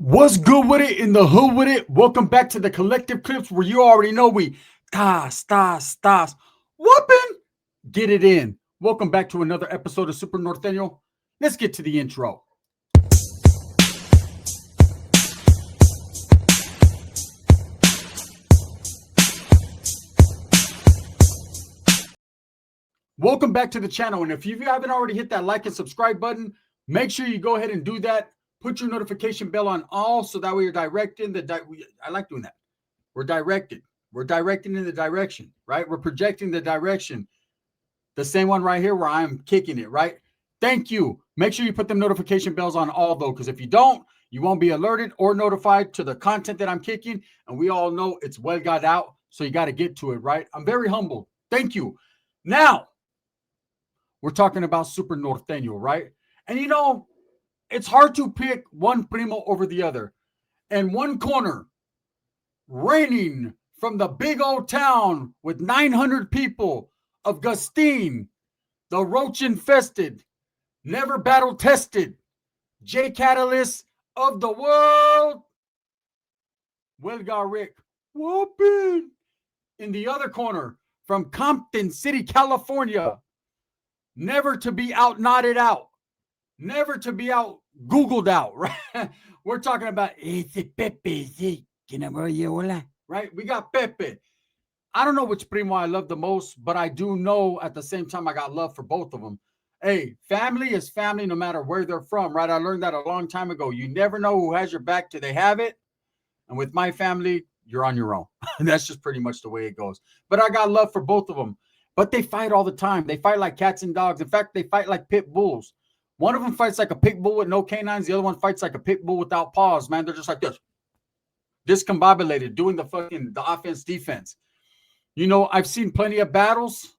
What's good with it in the hood with it? Welcome back to the collective clips where you already know we whooping. Get it in. Welcome back to another episode of Super Norteno. Let's get to the intro. Welcome back to the channel. And if you haven't already hit that like and subscribe button, make sure you go ahead and do that. Put your notification bell on all so that way you're directing I like doing that. We're directed. We're directing in the direction, right? We're projecting the direction. The same one right here where I'm kicking it, right? Thank you. Make sure you put them notification bells on all, though, because if you don't, you won't be alerted or notified to the content that I'm kicking. And we all know it's well got out, so you got to get to it, right? I'm very humbled. Thank you. Now, we're talking about Super Norteño, right? And you know, it's hard to pick one primo over the other. And one corner, reigning from the big old town with 900 people of Gustine, the roach infested, never battle tested, J Catalyst of the world, Welgar Rick, whooping. In the other corner, from Compton City, California, never to be out knotted out, never to be out Googled out, right? We're talking about Pepe, right? We got Pepe. I don't know which primo I love the most, but I do know at the same time I got love for both of them. Hey, family is family no matter where they're from, right? I learned that a long time ago. You never know who has your back till they have it. And with my family, you're on your own. That's just pretty much the way it goes. But I got love for both of them. But they fight all the time. They fight like cats and dogs. In fact, they fight like pit bulls. One of them fights like a pit bull with no canines. The other one fights like a pit bull without paws, man. They're just like this. Discombobulated, doing the offense, defense. You know, I've seen plenty of battles,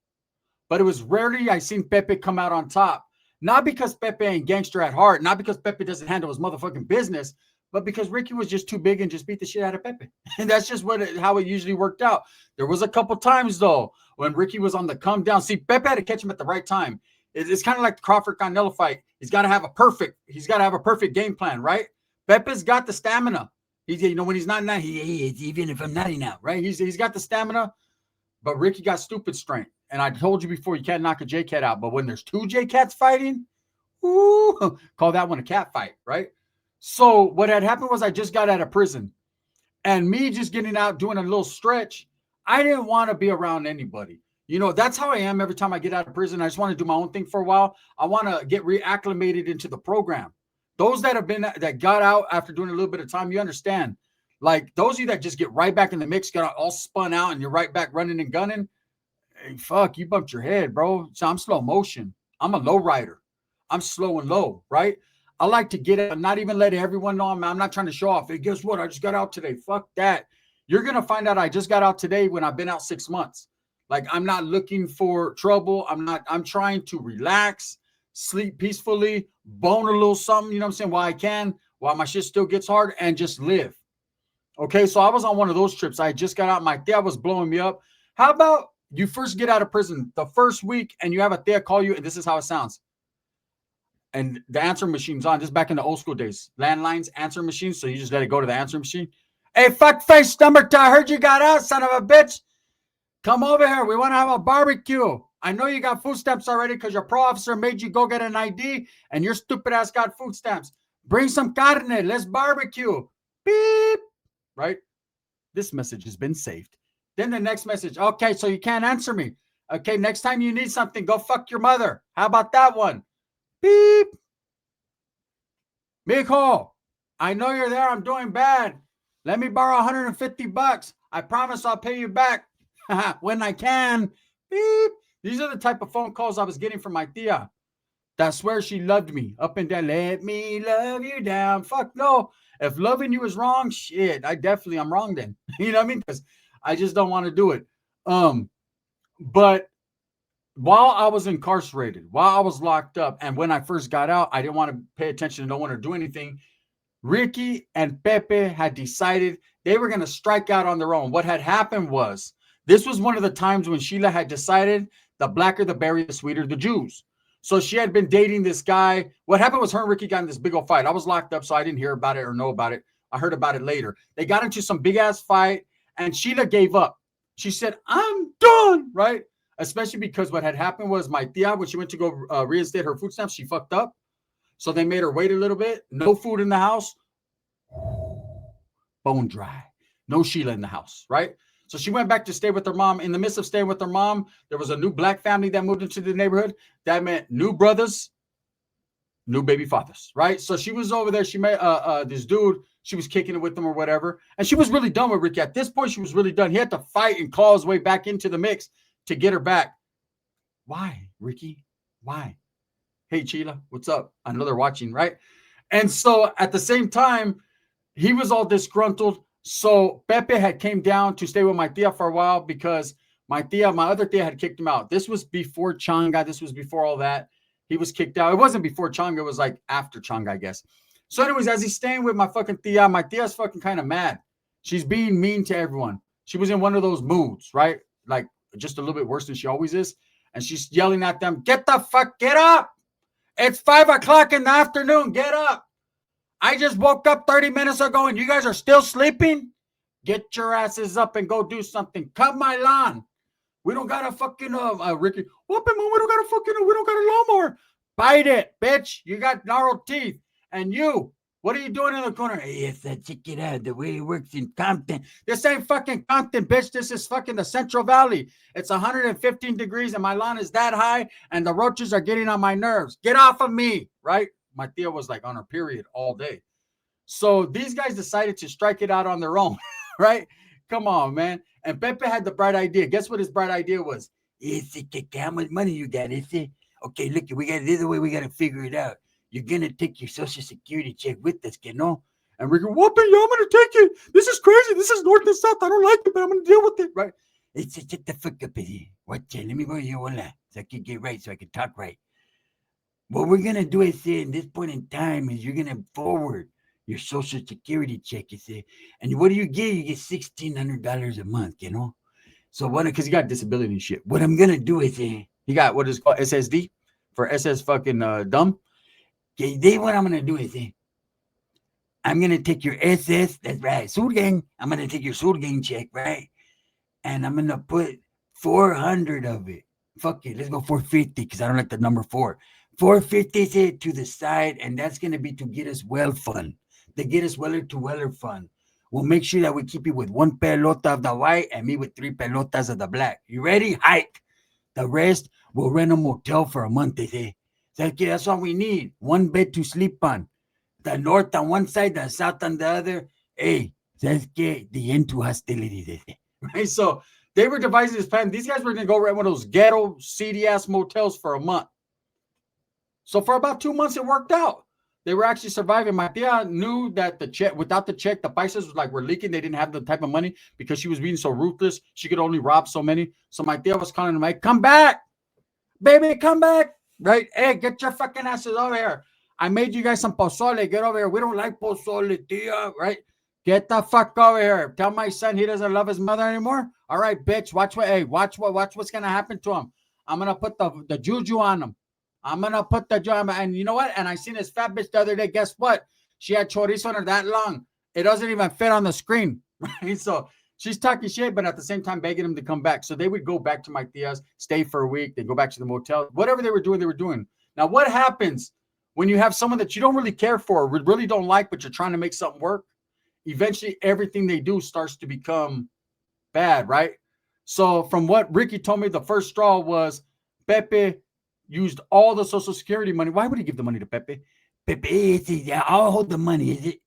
but it was rarely I seen Pepe come out on top. Not because Pepe ain't gangster at heart, not because Pepe doesn't handle his motherfucking business, but because Ricky was just too big and just beat the shit out of Pepe. And that's just how it usually worked out. There was a couple times, though, when Ricky was on the come down. See, Pepe had to catch him at the right time. It's kind of like the Crawford-Canelo fight. He's got to have a perfect game plan, right? Pepe's got the stamina. When he's not, even if I'm not out, right? He's got the stamina. But Ricky got stupid strength. And I told you before, you can't knock a J-Cat out. But when there's two J-Cats fighting, ooh, call that one a cat fight, right? So what had happened was I just got out of prison. And me just getting out, doing a little stretch, I didn't want to be around anybody. You know, that's how I am every time I get out of prison. I just want to do my own thing for a while. I want to get reacclimated into the program. Those that got out after doing a little bit of time, you understand. Like those of you that just get right back in the mix, got all spun out, and you're right back running and gunning. Hey, fuck, you bumped your head, bro. So I'm slow motion. I'm a low rider. I'm slow and low, right? I like to get out, not even let everyone know I'm not trying to show off. Hey, guess what? I just got out today. Fuck that. You're going to find out I just got out today when I've been out 6 months. Like I'm not looking for trouble. I'm trying to relax, sleep peacefully, bone a little something, you know what I'm saying, while I can, while my shit still gets hard, and just live. Okay, so I was on one of those trips. I just got out. My dad was blowing me up. How about you first get out of prison the first week and you have a thea call you, and this is how it sounds. And the answer machine's on. This back in the old school days. Landlines, answer machines. So you just let it go to the answer machine. Hey, fuckface stomach, I heard you got out, son of a bitch. Come over here. We want to have a barbecue. I know you got food stamps already because your pro officer made you go get an ID and your stupid ass got food stamps. Bring some carne. Let's barbecue. Beep. Right? This message has been saved. Then the next message. Okay, so you can't answer me. Okay, next time you need something, go fuck your mother. How about that one? Beep. Mijo, I know you're there. I'm doing bad. Let me borrow $150. I promise I'll pay you back when I can. Beep. These are the type of phone calls I was getting from my tia that swears she loved me up and down. Let me love you down. Fuck no. If loving you is wrong, shit, I'm wrong then. You know what I mean? Because I just don't want to do it. But while I was incarcerated, while I was locked up, and when I first got out, I didn't want to pay attention to no one or do anything. Ricky and Pepe had decided they were going to strike out on their own. What had happened was, this was one of the times when Sheila had decided the blacker the berry, the sweeter the juice. So she had been dating this guy. What happened was her and Ricky got in this big old fight. I was locked up, so I didn't hear about it or know about it. I heard about it later. They got into some big ass fight, and Sheila gave up. She said, I'm done, right? Especially because what had happened was my tia, when she went to go reinstate her food stamps, she fucked up. So they made her wait a little bit. No food in the house. Bone dry. No Sheila in the house, right? So she went back to stay with her mom. In the midst of staying with her mom, there was a new black family that moved into the neighborhood. That meant new brothers, new baby fathers, right? So she was over there. She met this dude. She was kicking it with him or whatever. And she was really done with Ricky. At this point, she was really done. He had to fight and claw his way back into the mix to get her back. Why, Ricky? Why? Hey, Sheila, what's up? I know they're watching, right? And so at the same time, he was all disgruntled. So Pepe had came down to stay with my tia for a while because my other tia had kicked him out. This was before Changa. This was before all that. He was kicked out. It wasn't before Changa. It was like after Changa, I guess. So anyways, as he's staying with my tia's fucking kind of mad. She's being mean to everyone. She was in one of those moods, right? Like just a little bit worse than she always is. And she's yelling at them, get up. It's 5 o'clock in the afternoon. Get up. I just woke up 30 minutes ago and you guys are still sleeping? Get your asses up and go do something. Cut my lawn. We don't got a fucking, Ricky, whooping, we don't got a lawnmower. Bite it, bitch. You got gnarled teeth. And you, what are you doing in the corner? Hey, yes, check it out. The way it works in Compton. This ain't fucking Compton, bitch. This is fucking the Central Valley. It's 115 degrees and my lawn is that high and the roaches are getting on my nerves. Get off of me, right? My tia was like on her period all day. So these guys decided to strike it out on their own, right? Come on, man. And Pepe had the bright idea. Guess what his bright idea was? How much money you got? Okay, look, we got this way. We got to figure it out. You're going to take your Social Security check with us, you know? And we're going, whooping, I'm going to take it. This is crazy. This is North and South. I don't like it, but I'm going to deal with it, right? Get the fuck up in here. Watch it. Let me go to your wallet so I can get right, so I can talk right. What we're going to do is say, at this point in time, is you're going to forward your Social Security check, you see. And what do you get? You get $1,600 a month, you know? So what, because you got disability and shit. What I'm going to do is, you got what is called SSD for SS fucking dumb. Okay, then what I'm going to do is, I'm going to take your SS, that's right, Surgang. I'm going to take your Surgang check, right? And I'm going to put 400 of it. Fuck it, let's go 450 because I don't like the number 4. 450 to the side, and that's going to be to get us well fun. To get us weller to weller fun. We'll make sure that we keep you with 1 pelota of the white and me with 3 pelotas of the black. You ready? Hike. The rest, we'll rent a motel for a month, that's all we need. 1 bed to sleep on. The north on one side, the south on the other. Hey, that's the end to hostility. Right? So they were devising this plan. These guys were going to go rent one of those ghetto, seedy-ass motels for a month. So for about 2 months, it worked out. They were actually surviving. My tia knew that the check, without the check, the prices were leaking. They didn't have the type of money because she was being so ruthless. She could only rob so many. So my tia was calling them like, come back, baby, come back. Right? Hey, get your fucking asses over here. I made you guys some pozole. Get over here. We don't like pozole, tia. Right? Get the fuck over here. Tell my son he doesn't love his mother anymore. All right, bitch. Watch what's gonna happen to him. I'm gonna put the juju on him. I'm going to put the job. And you know what? And I seen this fat bitch the other day. Guess what? She had chorizo on her that long. It doesn't even fit on the screen. Right? So she's talking shit, but at the same time begging him to come back. So they would go back to my tia's, stay for a week. They go back to the motel. Whatever they were doing. Now, what happens when you have someone that you don't really care for, really don't like, but you're trying to make something work? Eventually, everything they do starts to become bad, right? So from what Ricky told me, the first straw was Pepe used all the Social Security money. Why would he give the money to Pepe? Pepe, I'll hold the money, is it?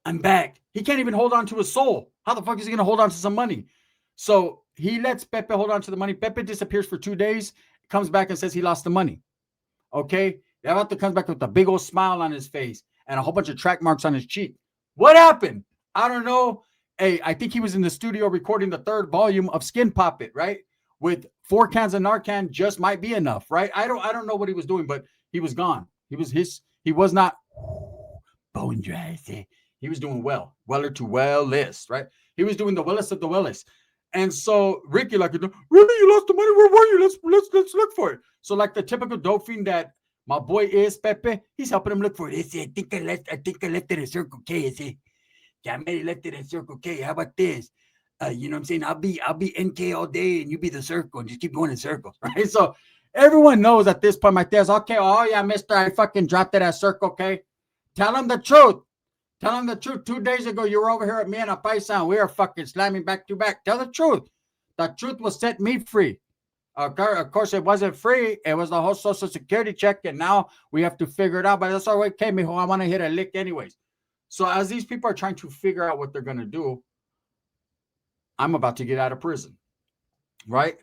I'm back. He can't even hold on to his soul. How the fuck is he going to hold on to some money? So he lets Pepe hold on to the money. Pepe disappears for 2 days, comes back and says he lost the money. Okay? Yavato comes back with a big old smile on his face and a whole bunch of track marks on his cheek. What happened? I don't know. Hey, I think he was in the studio recording the 3rd volume of Skin Poppet, right? With 4 cans of Narcan just might be enough, right? I don't know what he was doing, but he was gone. He was not bone dry. He was doing well. Weller to well list, right? He was doing the wellest of the wellest. And so Ricky, like, really, you lost the money? Where were you? Let's look for it. So like the typical dope fiend that my boy is, Pepe, he's helping him look for it. He said, I think I left it at Circle K. He said, yeah, I may have left it at Circle K. How about this? You know what I'm saying? I'll be NK all day and you be the circle and just keep going in circles, right? So everyone knows at this point, my dad's okay. Oh yeah, mister, I fucking dropped it at Circle K. Tell him the truth. Tell him the truth. 2 days ago, you were over here at me and a paisan. We were fucking slamming back to back. Tell the truth. The truth will set me free. Of course, it wasn't free. It was the whole Social Security check, and now we have to figure it out. But that's all right, okay, mijo. I want to hit a lick anyways. So as these people are trying to figure out what they're going to do, I'm about to get out of prison, right?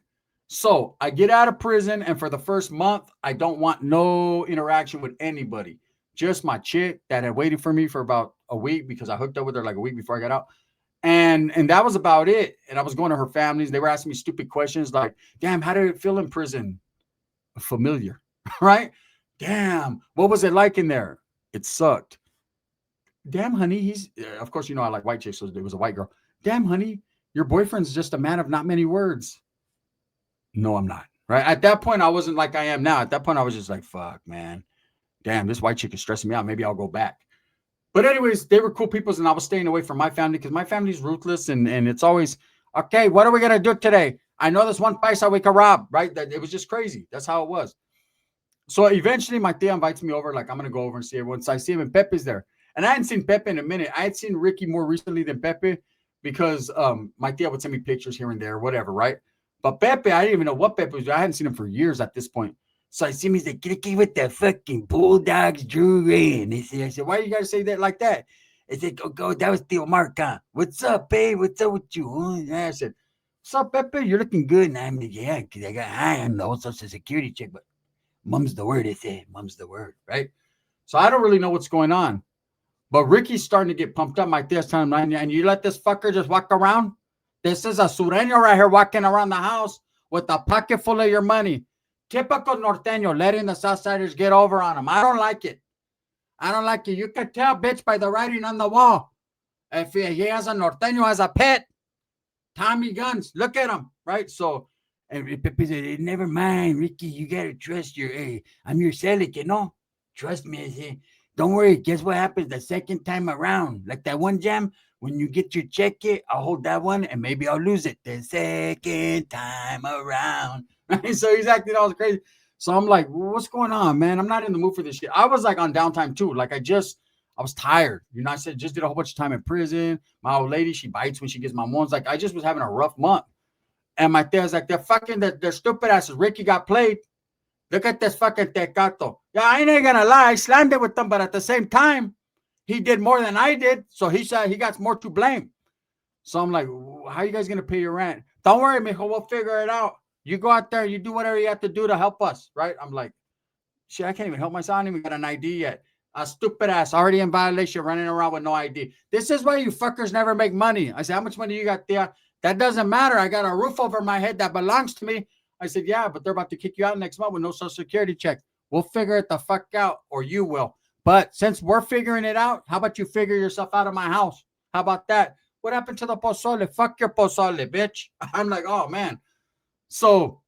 So I get out of prison, and for the first month, I don't want no interaction with anybody. Just my chick that had waited for me for about a week because I hooked up with her like a week before I got out. And that was about it. And I was going to her families. They were asking me stupid questions like, damn, how did it feel in prison? Familiar, right? Damn, what was it like in there? It sucked. Damn, honey, of course, you know, I like white chicks, so it was a white girl. Damn, honey, your boyfriend's just a man of not many words. No, I'm not, right? At that point, I wasn't like I am now. At that point, I was just like, fuck, man. Damn, this white chick is stressing me out. Maybe I'll go back. But anyways, they were cool people, and I was staying away from my family because my family's ruthless, and it's always, okay, what are we going to do today? I know this one paisa we can rob, right? It was just crazy. That's how it was. So eventually my tia invites me over, like, I'm going to go over and see everyone. So I see him, and Pepe's there. And I hadn't seen Pepe in a minute. I had seen Ricky more recently than Pepe because my tia would send me pictures here and there, whatever, right? But Pepe, I didn't even know what Pepe was. I hadn't seen him for years at this point. So I see him, he's like, Ricky with the fucking Bulldogs jewelry. And I said, why you gotta say that like that? I said, go, that was Theo Marca. What's up, babe? What's up with you? And I said, what's up, Pepe? You're looking good. And I'm like, yeah, because I got high. I'm the whole Social Security check, but mum's the word, I said. Mum's the word, right? So I don't really know what's going on. But Ricky's starting to get pumped up. My tia's telling him, and you let this fucker just walk around? This is a sureño right here walking around the house with a pocket full of your money. Typical Norteno, letting the Southsiders get over on him. I don't like it. I don't like it. You can tell, bitch, by the writing on the wall. If he has a Norteno as a pet, Tommy guns, look at him, right? So, and Pepe said, never mind, Ricky, you got to trust I'm your selic, you know? Trust me. I say, don't worry. Guess what happens the second time around? Like that one jam, when you get your check, I'll hold that one and maybe I'll lose it the second time around. So he's acting all crazy. So I'm like, what's going on, man? I'm not in the mood for this shit. I was like on downtime too. Like I was tired. You know, I said, just did a whole bunch of time in prison. My old lady, she bites when she gets my moans. Like I just was having a rough month. And my tia's like, they're stupid asses. Ricky got played. Look at this fucking tecato. Yeah, I ain't gonna lie. I slammed it with them, but at the same time, he did more than I did. So he said he got more to blame. So I'm like, how are you guys gonna pay your rent? Don't worry, mijo, we'll figure it out. You go out there, you do whatever you have to do to help us, right? I'm like, shit, I can't even help myself. I don't even got an ID yet. A stupid ass, already in violation, running around with no ID. This is why you fuckers never make money. I said, how much money you got, tia? That doesn't matter. I got a roof over my head that belongs to me. I said, yeah, but they're about to kick you out next month with no Social Security check. We'll figure it the fuck out, or you will. But since we're figuring it out, how about you figure yourself out of my house? How about that? What happened to the pozole? Fuck your pozole, bitch. I'm like, oh, man. So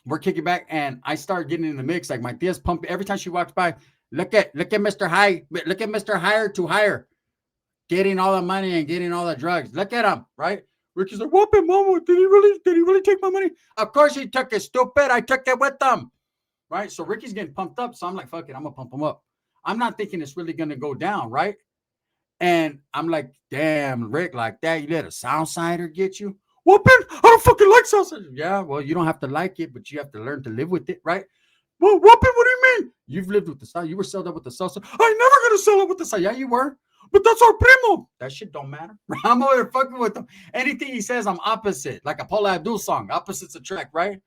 we're kicking back, and I start getting in the mix. Like my tia's pumping every time she walks by. Look at Mr. High. Look at Mr. Hire to Hire, getting all the money and getting all the drugs. Look at him, right? Ricky's like, whoop him, mama. Did he really take my money? Of course he took it, stupid. I took it with him, right? So Ricky's getting pumped up. So I'm like, fuck it, I'm gonna pump him up. I'm not thinking it's really gonna go down, right? And I'm like, damn, Rick, like that, you let a Southsider get you? Whooping? I don't fucking like Southsider. Yeah, well, you don't have to like it, but you have to learn to live with it, right? Well, whooping, what do you mean? You've lived with the South. You were sold up with the South. I'm never gonna sell up with the South. Yeah, you were. But that's our primo. That shit don't matter. I'm over there fucking with him. Anything he says, I'm opposite. Like a Paula Abdul song. Opposites attract, right?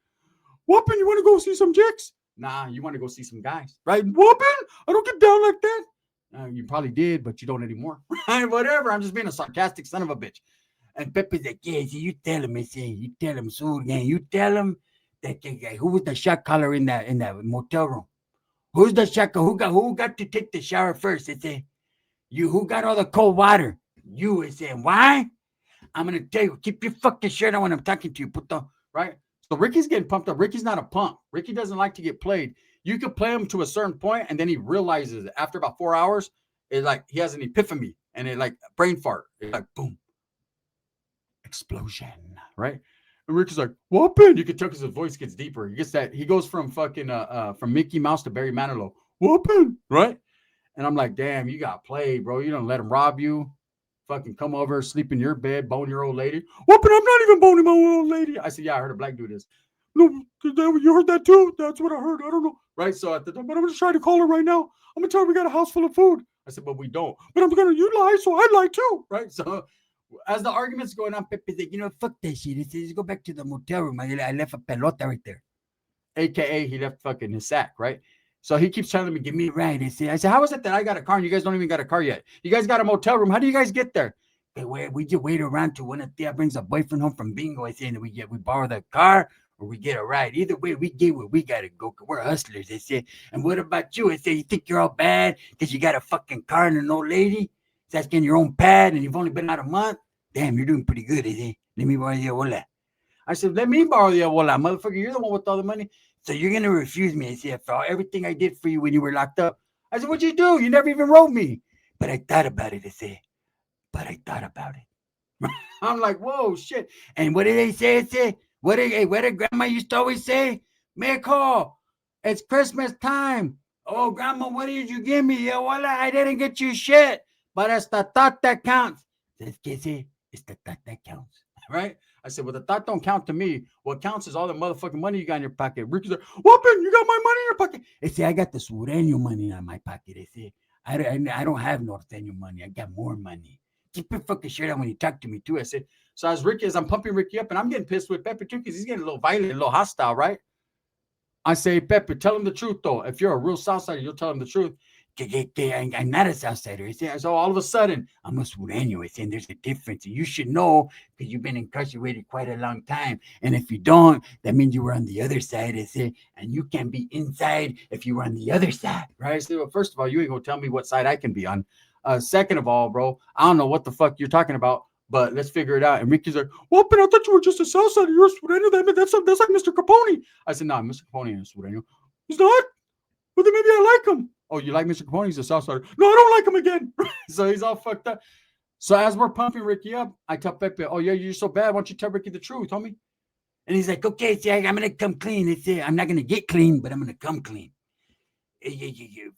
Whooping, you want to go see some chicks? Nah, you want to go see some guys, right? Whooping? I don't get down like that. You probably did, but you don't anymore. Whatever. I'm just being a sarcastic son of a bitch. And Pepe's like, yeah, see, you tell him, you tell him, so again, you tell him that who was the shot caller in that motel room? Who's the shot caller? Who got to take the shower first? They say, you, who got all the cold water? You is saying, why? I'm going to tell you, keep your fucking shirt on when I'm talking to you, puto. Right? So Ricky's getting pumped up. Ricky's not a punk. Ricky doesn't like to get played. You could play him to a certain point, and then he realizes after about 4 hours, it's like he has an epiphany, and it like brain fart. It's like boom, explosion, right? And Ricky's like, whoopin'. You can tell because his voice gets deeper. He gets that. He goes from fucking from Mickey Mouse to Barry Manilow. Whoopin', right? And I'm like, damn, you got played, bro. You don't let him rob you. Fucking come over, sleep in your bed, bone your old lady. Whoopin', I'm not even boning my old lady. I said, yeah, I heard a black dude is. No, you heard that too? That's what I heard. I don't know. Right? So at the time, but I'm just trying to call her right now. I'm gonna tell her we got a house full of food. I said, but we don't. But you lie, so I lie too. Right? So as the argument's going on, Pepe's like, fuck that shit. He says, let's go back to the motel room. I left a pelota right there. AKA, he left fucking his sack, right? So he keeps telling me, give me a ride. I said, how is it that I got a car and you guys don't even got a car yet? You guys got a motel room. How do you guys get there? We just wait around till one of Tia brings a boyfriend home from bingo. I say, and we borrow the car or we get a ride. Either way, we get where we got to go. We're hustlers, they say. And what about you? I say, you think you're all bad because you got a fucking car and an old lady? That's getting your own pad and you've only been out a month? Damn, you're doing pretty good, they say. Let me borrow the abuela. I said, let me borrow the abuela. Motherfucker, you're the one with all the money. So you're going to refuse me. I said, for everything I did for you when you were locked up. I said, what'd you do? You never even wrote me. But I thought about it, I said. But I thought about it. I'm like, whoa, shit. And what did they say? I said, what did grandma used to always say? Mijo, it's Christmas time. Oh, grandma, what did you give me? Yeah, well, I didn't get you shit. But it's the thought that counts. It's the thought that counts. Right? I said, well, the thought don't count to me. What counts is all the motherfucking money you got in your pocket. Ricky's like, whoopin', you got my money in your pocket. I say, I got the Sureño money in my pocket. I say, I don't have Norteno money. I got more money. Keep your fucking shirt on when you talk to me, too. I said, so as I'm pumping Ricky up, and I'm getting pissed with Pepe, too, because he's getting a little violent, a little hostile, right? I say, Pepe, tell him the truth, though. If you're a real Southsider, you'll tell him the truth. I'm not a Southsider. I say, so all of a sudden, I'm a Sureño. I say, there's a difference. You should know because you've been incarcerated quite a long time. And if you don't, that means you were on the other side. I say, and you can be inside if you were on the other side, right? I say, well, first of all, you ain't going to tell me what side I can be on. Second of all, bro, I don't know what the fuck you're talking about, but let's figure it out. And Ricky's like, well, but I thought you were just a Southsider. You're a Sureño. That's like Mr. Capone. I said, no, Mr. Capone ain't a Sureño. He's not? Well, then maybe I like him. Oh, you like Mr. Capone? He's a Southsider. No, I don't like him again. So he's all fucked up. So as we're pumping Ricky up, I tell Pepe, oh, yeah, you're so bad. Why don't you tell Ricky the truth, homie? And he's like, okay, see, I'm going to come clean. I'm not going to get clean, but I'm going to come clean.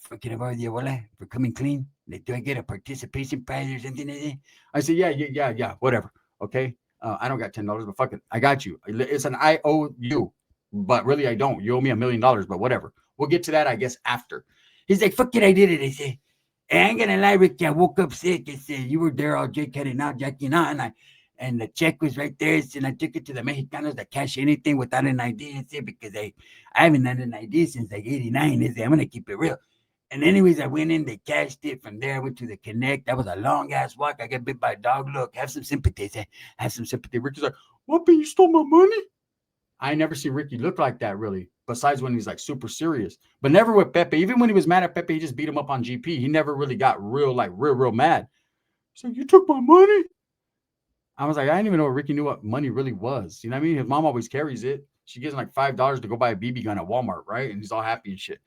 Fucking about the abuela for coming clean. Do I get a participation prize or something like that? I said, yeah, whatever. Okay. I don't got $10, but fuck it. I got you. It's an IOU, but really I don't. You owe me $1 million, but whatever. We'll get to that, I guess, after. He's like, fuck it, I did it. I say, I ain't gonna lie, Ricky. I woke up sick. I said, you were there all day cutting out, jacking out, and the check was right there. And I took it to the Mexicanos that cash anything without an ID. I said, because I haven't had an ID since like 89. I said, I'm gonna keep it real. And anyways, I went in, they cashed it. From there, I went to the Connect. That was a long ass walk. I got bit by a dog. Look, have some sympathy. I said, have some sympathy. Ricky's like, what, you stole my money? I never see Ricky look like that, really, besides when he's like super serious. But never with Pepe. Even when he was mad at Pepe, he just beat him up on GP. He never really got real mad. So you took my money? I was like, I didn't even know Ricky knew what money really was. You know what I mean? His mom always carries it. She gives him like $5 to go buy a BB gun at Walmart, right? And he's all happy and shit.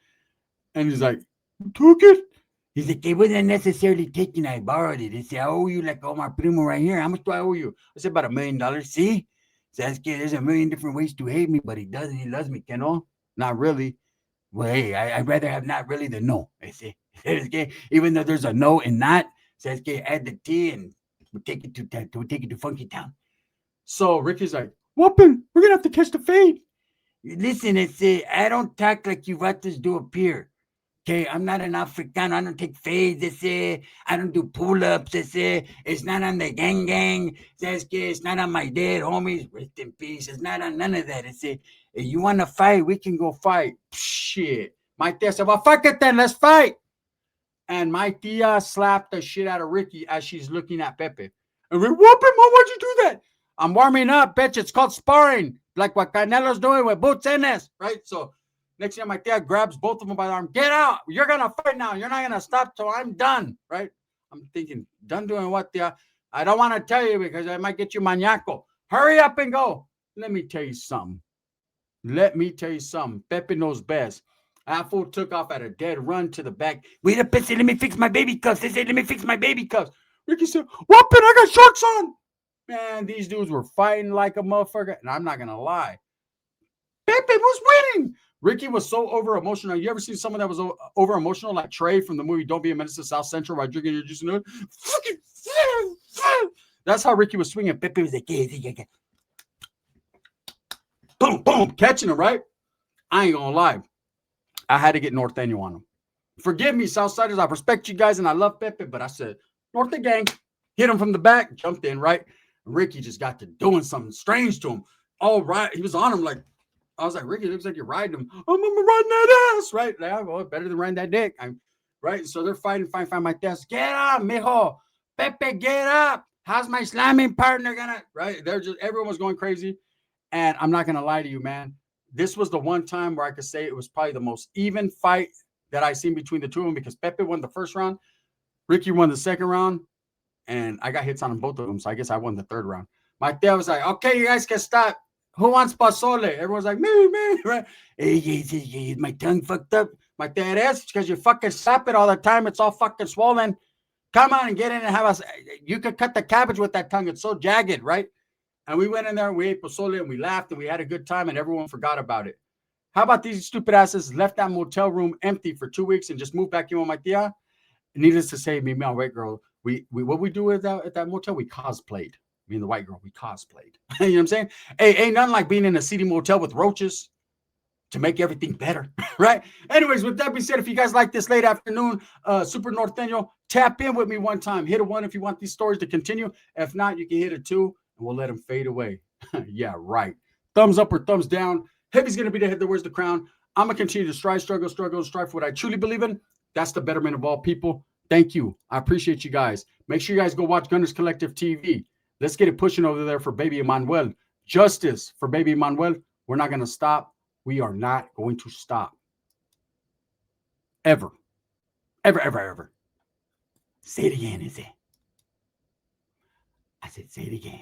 And he's like, you took it? He's like, it wasn't necessarily taken. I borrowed it. He said, I owe you like my primo right here. How much do I owe you? I said, about $1 million. See? So there's a million different ways to hate me, but he doesn't. He loves me, you know? Not really. Well, hey, I'd rather have not really than no. I say, even though there's a no and not, says, add the T and we'll take it to Funky Town. So Ricky's like, whoopin', we're gonna have to catch the fade. Listen, I say, I don't talk like you vatos do up here. Okay, I'm not an Africano. I don't take fades. I don't do pull-ups. It's not on the gang. It's not on my dead homies. Rest in peace. It's not on none of that. If you want to fight, we can go fight. Shit. My tia said, well, fuck it then. Let's fight. And my tia slapped the shit out of Ricky as she's looking at Pepe. And we're whooping, Mom. Why'd you do that? I'm warming up, bitch. It's called sparring. Like what Canelo's doing with Boots Ennis, right? So next thing my tia grabs both of them by the arm. Get out. You're going to fight now. You're not going to stop till I'm done, right? I'm thinking, done doing what, tia? I don't want to tell you because I might get you maniaco. Hurry up and go. Let me tell you something. Pepe knows best. That fool took off at a dead run to the back. Wait a minute, let me fix my baby cuffs. They said, let me fix my baby cuffs. Ricky said, whoopin', I got shorts on. Man, these dudes were fighting like a motherfucker. And I'm not going to lie. Pepe was winning. Ricky was so over emotional. You ever seen someone that was over emotional, like Trey from the movie Don't Be a Menace to South Central while drinking your juice and it? That's how Ricky was swinging. Pepe was like, boom, boom, catching him, right? I ain't gonna lie. I had to get Norteno on him. Forgive me, Southsiders. I respect you guys and I love Pepe, but I said, Norte gang, hit him from the back, jumped in, right? Ricky just got to doing something strange to him. All right. He was on him like, I was like, Ricky, it looks like you're riding him. I'm riding that ass, right? Yeah, well, better than riding that dick. Right? So they're fighting my desk. Get up, mijo. Pepe, get up. How's my slamming partner gonna? Right? Everyone was going crazy. And I'm not gonna lie to you, man. This was the one time where I could say it was probably the most even fight that I seen between the two of them because Pepe won the first round, Ricky won the second round, and I got hits on both of them. So I guess I won the third round. My dad was like, okay, you guys can stop. Who wants pozole? Everyone's like, me, right? Hey, my tongue fucked up. My dad asked because you fucking slap it all the time. It's all fucking swollen. Come on and get in and have us. You could cut the cabbage with that tongue. It's so jagged, right? And we went in there and we ate pozole and we laughed and we had a good time and everyone forgot about it. How about these stupid asses left that motel room empty for 2 weeks and just moved back in with my tia? Needless to say, me and my white girl, we what we do at that motel, we cosplayed. Me and the white girl, we cosplayed. You know what I'm saying? Hey, ain't nothing like being in a seedy motel with roaches to make everything better, right? Anyways, with that being said, if you guys like this late afternoon, Super Norteno, tap in with me one time. Hit a 1 if you want these stories to continue. If not, you can hit a 2 and we'll let them fade away. Yeah, right. Thumbs up or thumbs down. Heavy's going to be the head that wears the crown. I'm going to continue to strive for what I truly believe in. That's the betterment of all people. Thank you. I appreciate you guys. Make sure you guys go watch Gunners Collective TV. Let's get it pushing over there for baby Emmanuel. Justice for baby Emmanuel. We're not going to stop. We are not going to stop. Ever. Ever. Say it again, is it? I said, say it again.